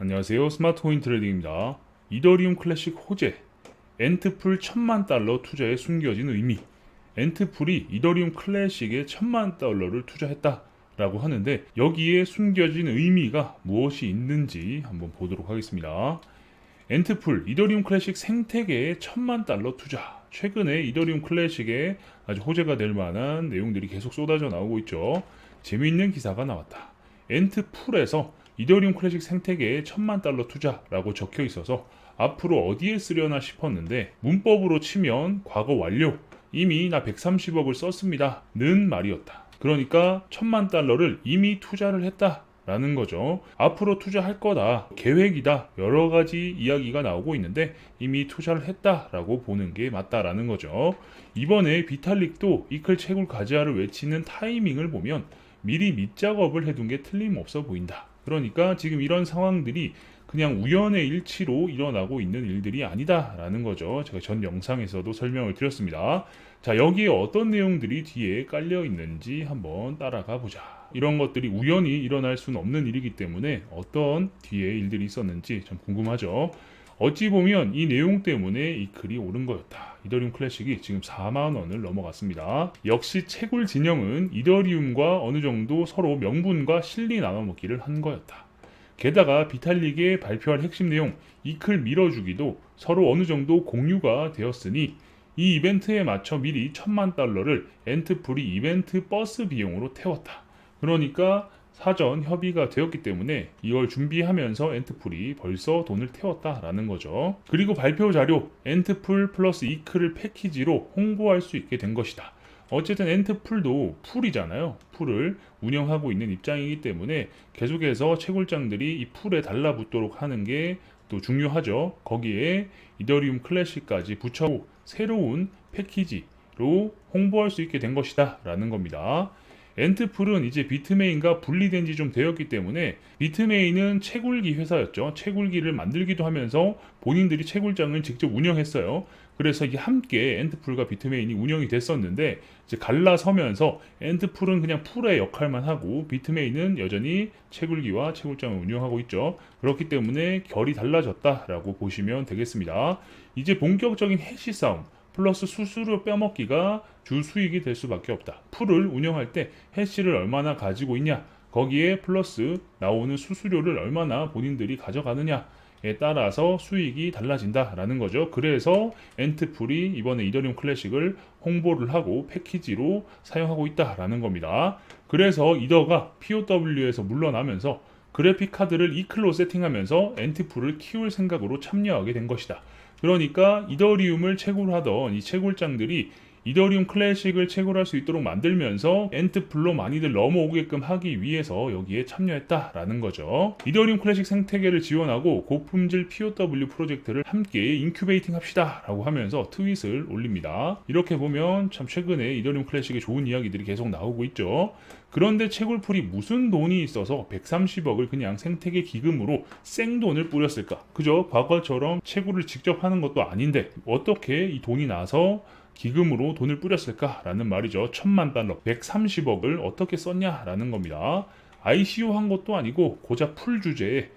안녕하세요. 스마트코인 트레이딩입니다. 이더리움 클래식 호재, 엔트풀 1000만 달러 투자에 숨겨진 의미. 엔트풀이 이더리움 클래식에 1000만 달러를 투자했다라고 하는데 여기에 숨겨진 의미가 무엇이 있는지 한번 보도록 하겠습니다. 엔트풀, 이더리움 클래식 생태계에 1000만 달러 투자. 최근에 이더리움 클래식에 아주 호재가 될 만한 내용들이 계속 쏟아져 나오고 있죠. 재미있는 기사가 나왔다. 엔트풀에서 이더리움 클래식 생태계에 1000만 달러 투자라고 적혀 있어서 앞으로 어디에 쓰려나 싶었는데 문법으로 치면 과거 완료, 이미 나 130억을 썼습니다 는 말이었다. 그러니까 1000만 달러를 이미 투자를 했다 라는 거죠. 앞으로 투자할 거다, 계획이다, 여러 가지 이야기가 나오고 있는데 이미 투자를 했다라고 보는 게 맞다라는 거죠. 이번에 비탈릭도 이클 채굴 가즈아를 외치는 타이밍을 보면 미리 밑작업을 해둔 게 틀림없어 보인다. 그러니까 지금 이런 상황들이 그냥 우연의 일치로 일어나고 있는 일들이 아니다라는 거죠. 제가 전 영상에서도 설명을 드렸습니다. 자, 여기에 어떤 내용들이 뒤에 깔려 있는지 한번 따라가 보자. 이런 것들이 우연히 일어날 수는 없는 일이기 때문에 어떤 뒤에 일들이 있었는지 좀 궁금하죠. 어찌 보면 이 내용 때문에 이 글이 오른 거였다. 이더리움 클래식이 지금 4만 원을 넘어갔습니다. 역시 채굴 진영은 이더리움과 어느 정도 서로 명분과 실리 나눠먹기를 한 거였다. 게다가 비탈릭의 발표할 핵심 내용 이클 밀어주기도 서로 어느 정도 공유가 되었으니 이 이벤트에 맞춰 미리 1000만 달러를 엔트풀이 이벤트 버스 비용으로 태웠다. 그러니까 사전 협의가 되었기 때문에 이걸 준비하면서 엔트풀이 벌써 돈을 태웠다라는 거죠. 그리고 발표 자료 엔트풀 플러스 이클을 패키지로 홍보할 수 있게 된 것이다. 어쨌든 엔트풀도 풀이잖아요. 풀을 운영하고 있는 입장이기 때문에 계속해서 채굴장들이 이 풀에 달라붙도록 하는 게 또 중요하죠. 거기에 이더리움 클래식까지 붙여고 새로운 패키지로 홍보할 수 있게 된 것이다 라는 겁니다. 엔트풀은 이제 비트메인과 분리된 지 좀 되었기 때문에 비트메인은 채굴기 회사였죠. 채굴기를 만들기도 하면서 본인들이 채굴장을 직접 운영했어요. 그래서 이게 함께 엔트풀과 비트메인이 운영이 됐었는데 이제 갈라서면서 엔트풀은 그냥 풀의 역할만 하고 비트메인은 여전히 채굴기와 채굴장을 운영하고 있죠. 그렇기 때문에 결이 달라졌다라고 보시면 되겠습니다. 이제 본격적인 해시 싸움 플러스 수수료 빼먹기가 주 수익이 될 수밖에 없다. 풀을 운영할 때 해시를 얼마나 가지고 있냐, 거기에 플러스 나오는 수수료를 얼마나 본인들이 가져가느냐에 따라서 수익이 달라진다라는 거죠. 그래서 엔트풀이 이번에 이더리움 클래식을 홍보를 하고 패키지로 사용하고 있다라는 겁니다. 그래서 이더가 POW에서 물러나면서 그래픽 카드를 이클로 세팅하면서 엔트풀을 키울 생각으로 참여하게 된 것이다. 그러니까 이더리움을 채굴하던 이 채굴장들이 이더리움 클래식을 채굴할 수 있도록 만들면서 엔트풀로 많이들 넘어오게끔 하기 위해서 여기에 참여했다라는 거죠. 이더리움 클래식 생태계를 지원하고 고품질 POW 프로젝트를 함께 인큐베이팅 합시다 라고 하면서 트윗을 올립니다. 이렇게 보면 참 최근에 이더리움 클래식의 좋은 이야기들이 계속 나오고 있죠. 그런데 채굴풀이 무슨 돈이 있어서 130억을 그냥 생태계 기금으로 생돈을 뿌렸을까? 그죠? 과거처럼 채굴을 직접 하는 것도 아닌데 어떻게 이 돈이 나서 기금으로 돈을 뿌렸을까라는 말이죠. 1000만 달러, 130억을 어떻게 썼냐라는 겁니다. ICO 한 것도 아니고 고작 풀 주제에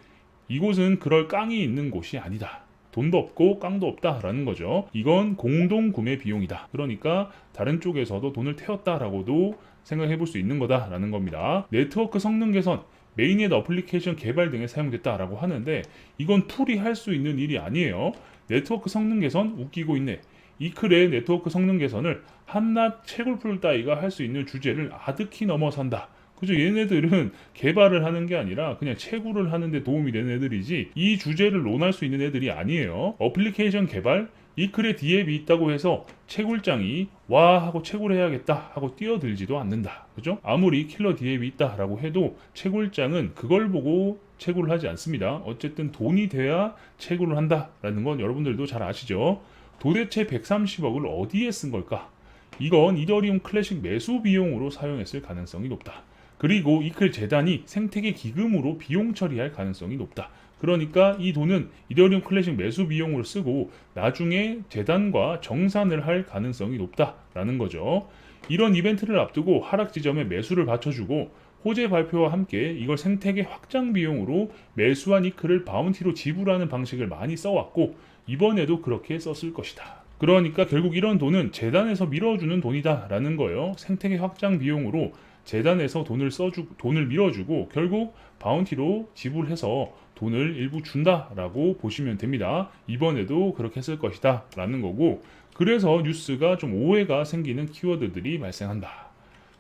이곳은 그럴 깡이 있는 곳이 아니다. 돈도 없고 깡도 없다라는 거죠. 이건 공동 구매 비용이다. 그러니까 다른 쪽에서도 돈을 태웠다라고도 생각해 볼 수 있는 거다라는 겁니다. 네트워크 성능 개선, 메인넷 어플리케이션 개발 등에 사용됐다라고 하는데 이건 풀이 할 수 있는 일이 아니에요. 네트워크 성능 개선 웃기고 있네. 이클의 네트워크 성능 개선을 한낱 채굴풀 따위가 할 수 있는 주제를 아득히 넘어선다. 그죠? 얘네들은 개발을 하는 게 아니라 그냥 채굴을 하는데 도움이 되는 애들이지 이 주제를 논할 수 있는 애들이 아니에요. 어플리케이션 개발? 이클에 디앱이 있다고 해서 채굴장이 와 하고 채굴해야겠다 하고 뛰어들지도 않는다. 그죠? 아무리 킬러 디앱이 있다라고 해도 채굴장은 그걸 보고 채굴을 하지 않습니다. 어쨌든 돈이 돼야 채굴을 한다라는 건 여러분들도 잘 아시죠? 도대체 130억을 어디에 쓴 걸까? 이건 이더리움 클래식 매수 비용으로 사용했을 가능성이 높다. 그리고 이클 재단이 생태계 기금으로 비용 처리할 가능성이 높다. 그러니까 이 돈은 이더리움 클래식 매수 비용으로 쓰고 나중에 재단과 정산을 할 가능성이 높다라는 거죠. 이런 이벤트를 앞두고 하락 지점에 매수를 받쳐주고 호재 발표와 함께 이걸 생태계 확장 비용으로 매수한 이클을 바운티로 지불하는 방식을 많이 써왔고 이번에도 그렇게 썼을 것이다. 그러니까 결국 이런 돈은 재단에서 밀어주는 돈이다 라는 거예요. 생태계 확장 비용으로 재단에서 돈을 밀어주고 결국 바운티로 지불해서 돈을 일부 준다라고 보시면 됩니다. 이번에도 그렇게 했을 것이다 라는 거고, 그래서 뉴스가 좀 오해가 생기는 키워드들이 발생한다.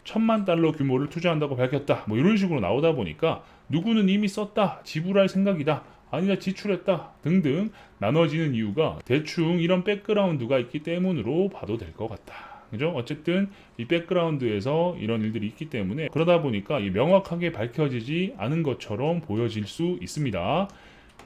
1,000만 달러 규모를 투자한다고 밝혔다. 뭐 이런 식으로 나오다 보니까 누구는 이미 썼다, 지불할 생각이다, 아니다 지출했다 등등 나눠지는 이유가 대충 이런 백그라운드가 있기 때문으로 봐도 될 것 같다. 그죠? 어쨌든 이 백그라운드에서 이런 일들이 있기 때문에 그러다 보니까 명확하게 밝혀지지 않은 것처럼 보여질 수 있습니다.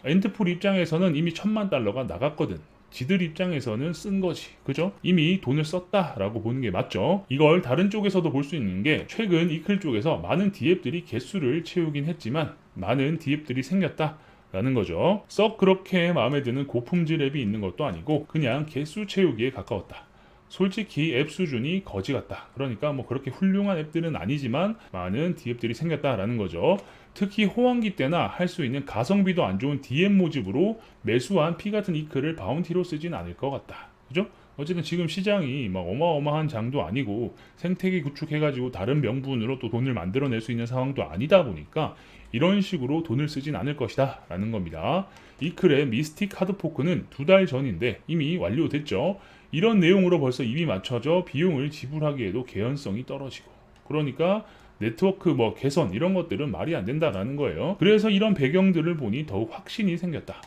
엔트풀 입장에서는 이미 1,000만 달러가 나갔거든. 지들 입장에서는 쓴 거지. 그죠? 이미 돈을 썼다라고 보는 게 맞죠. 이걸 다른 쪽에서도 볼 수 있는 게 최근 이클 쪽에서 많은 디앱들이 개수를 채우긴 했지만 많은 디앱들이 생겼다 라는 거죠. 썩 그렇게 마음에 드는 고품질 앱이 있는 것도 아니고 그냥 개수 채우기에 가까웠다. 솔직히 앱 수준이 거지 같다. 그러니까 뭐 그렇게 훌륭한 앱들은 아니지만 많은 디앱들이 생겼다라는 거죠. 특히 호황기 때나 할 수 있는 가성비도 안 좋은 DM 모집으로 매수한 피 같은 이클을 바운티로 쓰진 않을 것 같다. 그죠? 어쨌든 지금 시장이 막 어마어마한 장도 아니고 생태계 구축해가지고 다른 명분으로 또 돈을 만들어낼 수 있는 상황도 아니다 보니까 이런 식으로 돈을 쓰진 않을 것이다 라는 겁니다. 이클의 미스틱 하드포크는 2달 전인데 이미 완료됐죠. 이런 내용으로 벌써 입이 맞춰져 비용을 지불하기에도 개연성이 떨어지고, 그러니까 네트워크 개선 이런 것들은 말이 안 된다라는 거예요. 그래서 이런 배경들을 보니 더욱 확신이 생겼다.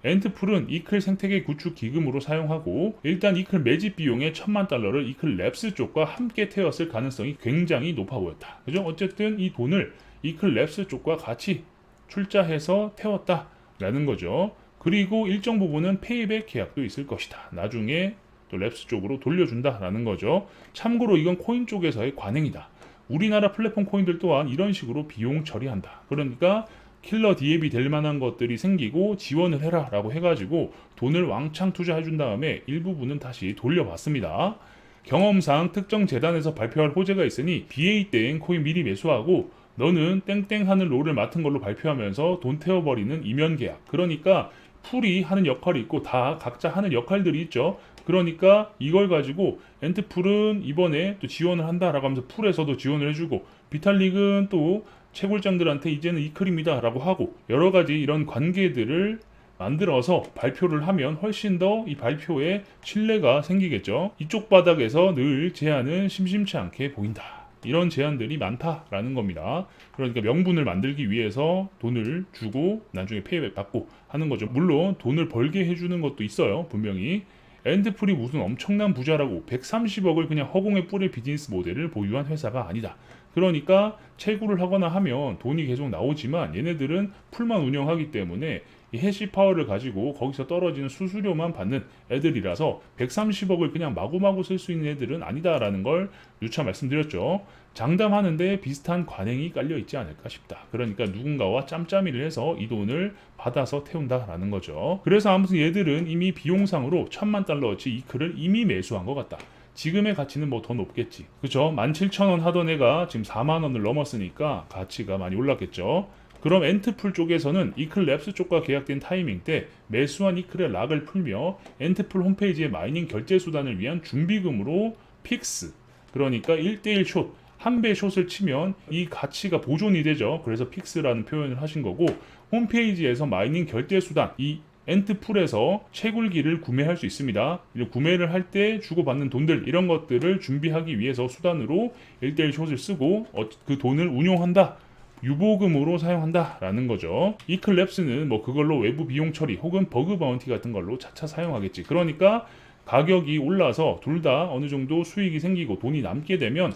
엔트풀은 이클 생태계 구축 기금으로 사용하고 일단 이클 매집 비용의 1,000만 달러를 이클 랩스 쪽과 함께 태웠을 가능성이 굉장히 높아 보였다. 그죠? 어쨌든 이 돈을 이클 랩스 쪽과 같이 출자해서 태웠다라는 거죠. 그리고 일정 부분은 페이백 계약도 있을 것이다. 나중에 또 랩스 쪽으로 돌려준다라는 거죠. 참고로 이건 코인 쪽에서의 관행이다. 우리나라 플랫폼 코인들 또한 이런 식으로 비용 처리한다. 그러니까 킬러 디앱이 될 만한 것들이 생기고 지원을 해라 라고 해가지고 돈을 왕창 투자해준 다음에 일부분은 다시 돌려받습니다. 경험상 특정 재단에서 발표할 호재가 있으니 BA 땡 코인 미리 매수하고 너는 땡땡 하는 롤을 맡은 걸로 발표하면서 돈 태워버리는 이면 계약. 그러니까 풀이 하는 역할이 있고 다 각자 하는 역할들이 있죠. 그러니까 이걸 가지고 엔트풀은 이번에 또 지원을 한다라고 하면서 풀에서도 지원을 해주고 비탈릭은 또 채굴장들한테 이제는 이클입니다 라고 하고 여러 가지 이런 관계들을 만들어서 발표를 하면 훨씬 더 이 발표에 신뢰가 생기겠죠. 이쪽 바닥에서 늘 제안은 심심치 않게 보인다. 이런 제안들이 많다라는 겁니다. 그러니까 명분을 만들기 위해서 돈을 주고 나중에 페이백 받고 하는 거죠. 물론 돈을 벌게 해주는 것도 있어요. 분명히. 엔트풀이 무슨 엄청난 부자라고 130억을 그냥 허공에 뿌릴 비즈니스 모델을 보유한 회사가 아니다. 그러니까 채굴을 하거나 하면 돈이 계속 나오지만 얘네들은 풀만 운영하기 때문에 이 해시 파워를 가지고 거기서 떨어지는 수수료만 받는 애들이라서 130억을 그냥 마구마구 쓸 수 있는 애들은 아니다라는 걸 누차 말씀드렸죠. 장담하는데 비슷한 관행이 깔려 있지 않을까 싶다. 그러니까 누군가와 짬짬이를 해서 이 돈을 받아서 태운다라는 거죠. 그래서 아무튼 얘들은 이미 비용상으로 1,000만 달러어치 이클을 이미 매수한 것 같다. 지금의 가치는 뭐 더 높겠지. 그죠? 17,000원 하던 애가 지금 4만원을 넘었으니까 가치가 많이 올랐겠죠. 그럼 엔트풀 쪽에서는 이클 랩스 쪽과 계약된 타이밍 때 매수한 이클의 락을 풀며 엔트풀 홈페이지의 마이닝 결제 수단을 위한 준비금으로 픽스, 그러니까 1대1 숏, 한 배 숏을 치면 이 가치가 보존이 되죠. 그래서 픽스라는 표현을 하신 거고, 홈페이지에서 마이닝 결제 수단, 이 엔트풀에서 채굴기를 구매할 수 있습니다. 구매를 할 때 주고받는 돈들 이런 것들을 준비하기 위해서 수단으로 1대1 숏을 쓰고 그 돈을 운용한다. 유보금으로 사용한다라는 거죠. 이클랩스는 뭐 그걸로 외부 비용 처리 혹은 버그 바운티 같은 걸로 차차 사용하겠지. 그러니까 가격이 올라서 둘 다 어느 정도 수익이 생기고 돈이 남게 되면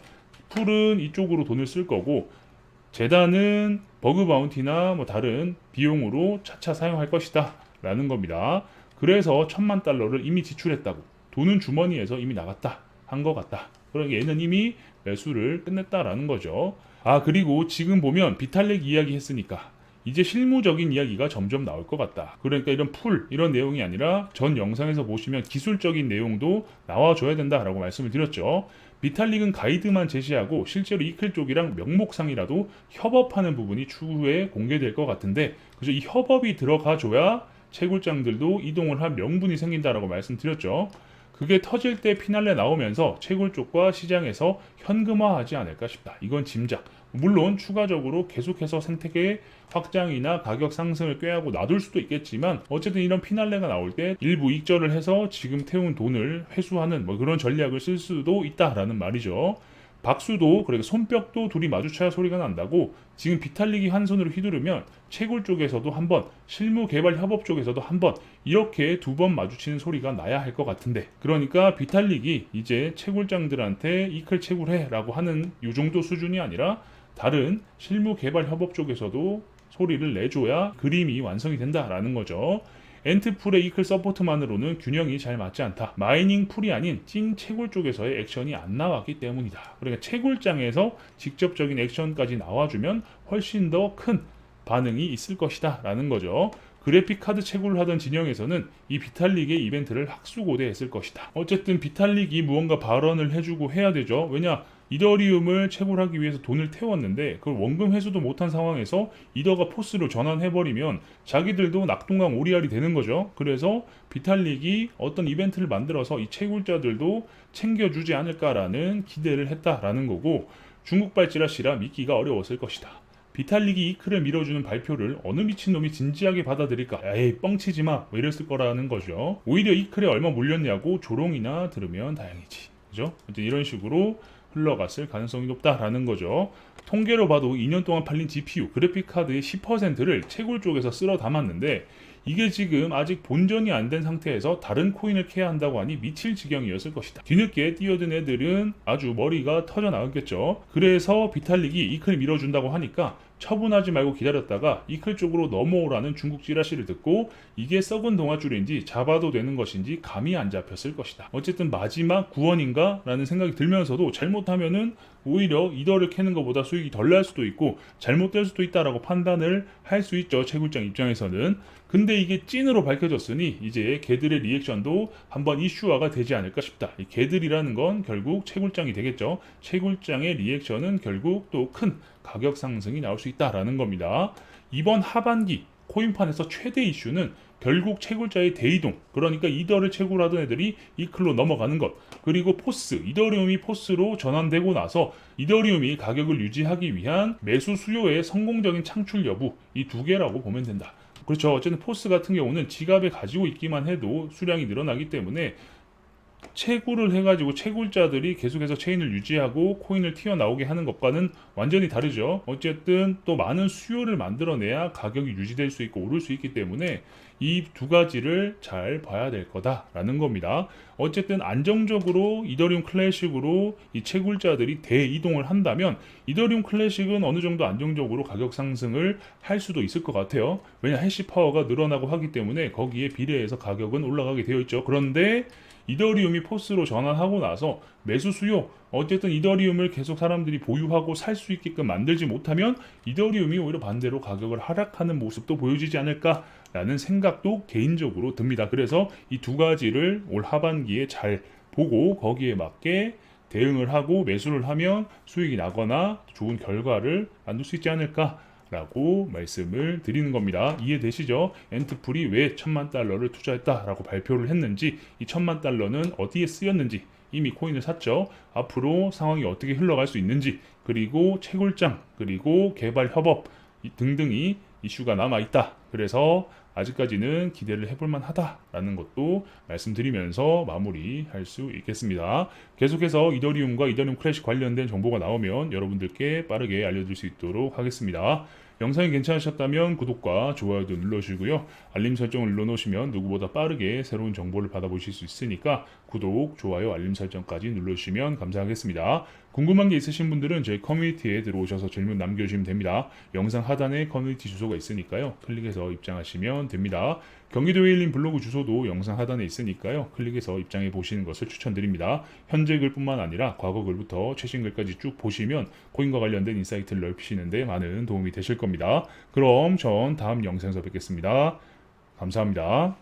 풀은 이쪽으로 돈을 쓸 거고 재단은 버그 바운티나 뭐 다른 비용으로 차차 사용할 것이다 라는 겁니다. 그래서 1,000만 달러를 이미 지출했다고, 돈은 주머니에서 이미 나갔다 한 것 같다. 그러니까 얘는 이미 매수를 끝냈다라는 거죠. 그리고 지금 보면 비탈릭 이야기 했으니까 이제 실무적인 이야기가 점점 나올 것 같다. 그러니까 이런 풀 이런 내용이 아니라 전 영상에서 보시면 기술적인 내용도 나와줘야 된다라고 말씀을 드렸죠. 비탈릭은 가이드만 제시하고 실제로 이클 쪽이랑 명목상이라도 협업하는 부분이 추후에 공개될 것 같은데, 그죠? 이 협업이 들어가줘야 채굴장들도 이동을 할 명분이 생긴다라고 말씀드렸죠. 그게 터질 때 피날레 나오면서 채굴 쪽과 시장에서 현금화하지 않을까 싶다. 이건 짐작. 물론 추가적으로 계속해서 생태계 확장이나 가격 상승을 꾀하고 놔둘 수도 있겠지만, 어쨌든 이런 피날레가 나올 때 일부 익절을 해서 지금 태운 돈을 회수하는 그런 전략을 쓸 수도 있다라는 말이죠. 박수도, 그러니까 손뼉도 둘이 마주쳐야 소리가 난다고, 지금 비탈릭이 한 손으로 휘두르면 채굴 쪽에서도 한 번, 실무 개발 협업 쪽에서도 한 번, 이렇게 두 번 마주치는 소리가 나야 할 것 같은데, 그러니까 비탈릭이 이제 채굴장들한테 이클 채굴해 라고 하는 이 정도 수준이 아니라 다른 실무 개발 협업 쪽에서도 소리를 내줘야 그림이 완성이 된다라는 거죠. 엔트풀의 이클 서포트만으로는 균형이 잘 맞지 않다. 마이닝 풀이 아닌 찐 채굴 쪽에서의 액션이 안 나왔기 때문이다. 그러니까 채굴장에서 직접적인 액션까지 나와주면 훨씬 더 큰 반응이 있을 것이다 라는 거죠. 그래픽 카드 채굴을 하던 진영에서는 이 비탈릭의 이벤트를 학수고대했을 것이다. 어쨌든 비탈릭이 무언가 발언을 해주고 해야 되죠. 왜냐, 이더리움을 채굴하기 위해서 돈을 태웠는데 그걸 원금 회수도 못한 상황에서 이더가 포스로 전환해버리면 자기들도 낙동강 오리알이 되는 거죠. 그래서 비탈릭이 어떤 이벤트를 만들어서 이 채굴자들도 챙겨주지 않을까라는 기대를 했다라는 거고, 중국발 찌라시라 믿기가 어려웠을 것이다. 비탈릭이 이클을 밀어주는 발표를 어느 미친놈이 진지하게 받아들일까? 에이, 뻥치지마, 이랬을 거라는 거죠. 오히려 이클에 얼마 몰렸냐고 조롱이나 들으면 다행이지, 그죠? 이런 식으로 흘러갔을 가능성이 높다라는 거죠. 통계로 봐도 2년 동안 팔린 GPU, 그래픽카드의 10%를 채굴 쪽에서 쓸어 담았는데, 이게 지금 아직 본전이 안 된 상태에서 다른 코인을 캐야 한다고 하니 미칠 지경이었을 것이다. 뒤늦게 뛰어든 애들은 아주 머리가 터져 나갔겠죠. 그래서 비탈릭이 이클 밀어준다고 하니까 처분하지 말고 기다렸다가 이클 쪽으로 넘어오라는 중국 찌라시를 듣고 이게 썩은 동아줄인지 잡아도 되는 것인지 감이 안 잡혔을 것이다. 어쨌든 마지막 구원인가? 라는 생각이 들면서도 잘못하면은 오히려 이더를 캐는 것보다 수익이 덜 날 수도 있고 잘못될 수도 있다라고 판단을 할 수 있죠. 채굴장 입장에서는. 근데 이게 찐으로 밝혀졌으니 이제 걔들의 리액션도 한번 이슈화가 되지 않을까 싶다. 이 걔들이라는 건 결국 채굴장이 되겠죠. 채굴장의 리액션은 결국 또 큰 가격 상승이 나올 수 있다라는 겁니다. 이번 하반기 코인판에서 최대 이슈는 결국 채굴자의 대이동, 그러니까 이더를 채굴하던 애들이 이클로 넘어가는 것, 그리고 포스, 이더리움이 포스로 전환되고 나서 이더리움이 가격을 유지하기 위한 매수 수요의 성공적인 창출 여부, 이 두 개라고 보면 된다. 그렇죠. 어쨌든 포스 같은 경우는 지갑에 가지고 있기만 해도 수량이 늘어나기 때문에 채굴을 해가지고 채굴자들이 계속해서 체인을 유지하고 코인을 튀어나오게 하는 것과는 완전히 다르죠. 어쨌든 또 많은 수요를 만들어내야 가격이 유지될 수 있고 오를 수 있기 때문에 이 두 가지를 잘 봐야 될 거다라는 겁니다. 어쨌든 안정적으로 이더리움 클래식으로 이 채굴자들이 대이동을 한다면 이더리움 클래식은 어느 정도 안정적으로 가격 상승을 할 수도 있을 것 같아요. 왜냐, 해시 파워가 늘어나고 하기 때문에 거기에 비례해서 가격은 올라가게 되어 있죠. 그런데 이더리움이 포스로 전환하고 나서 매수 수요, 어쨌든 이더리움을 계속 사람들이 보유하고 살 수 있게끔 만들지 못하면 이더리움이 오히려 반대로 가격을 하락하는 모습도 보여지지 않을까라는 생각도 개인적으로 듭니다. 그래서 이 두 가지를 올 하반기에 잘 보고 거기에 맞게 대응을 하고 매수를 하면 수익이 나거나 좋은 결과를 만들 수 있지 않을까 라고 말씀을 드리는 겁니다. 이해되시죠? 엔트풀이 왜 $10,000,000를 투자했다라고 발표를 했는지, 이 $10,000,000는 어디에 쓰였는지, 이미 코인을 샀죠. 앞으로 상황이 어떻게 흘러갈 수 있는지, 그리고 채굴장, 그리고 개발 협업 등등이 이슈가 남아있다. 그래서 아직까지는 기대를 해볼만 하다라는 것도 말씀드리면서 마무리할 수 있겠습니다. 계속해서 이더리움과 이더리움 클래식 관련된 정보가 나오면 여러분들께 빠르게 알려드릴 수 있도록 하겠습니다. 영상이 괜찮으셨다면 구독과 좋아요도 눌러주시고요. 알림 설정을 눌러놓으시면 누구보다 빠르게 새로운 정보를 받아보실 수 있으니까 구독, 좋아요, 알림 설정까지 눌러주시면 감사하겠습니다. 궁금한 게 있으신 분들은 저희 커뮤니티에 들어오셔서 질문 남겨주시면 됩니다. 영상 하단에 커뮤니티 주소가 있으니까요. 클릭해서 입장하시면 됩니다. 경기도 웨일린 블로그 주소도 영상 하단에 있으니까요. 클릭해서 입장해 보시는 것을 추천드립니다. 현재 글뿐만 아니라 과거 글부터 최신 글까지 쭉 보시면 코인과 관련된 인사이트를 넓히시는 데 많은 도움이 되실 겁니다. 그럼 전 다음 영상에서 뵙겠습니다. 감사합니다.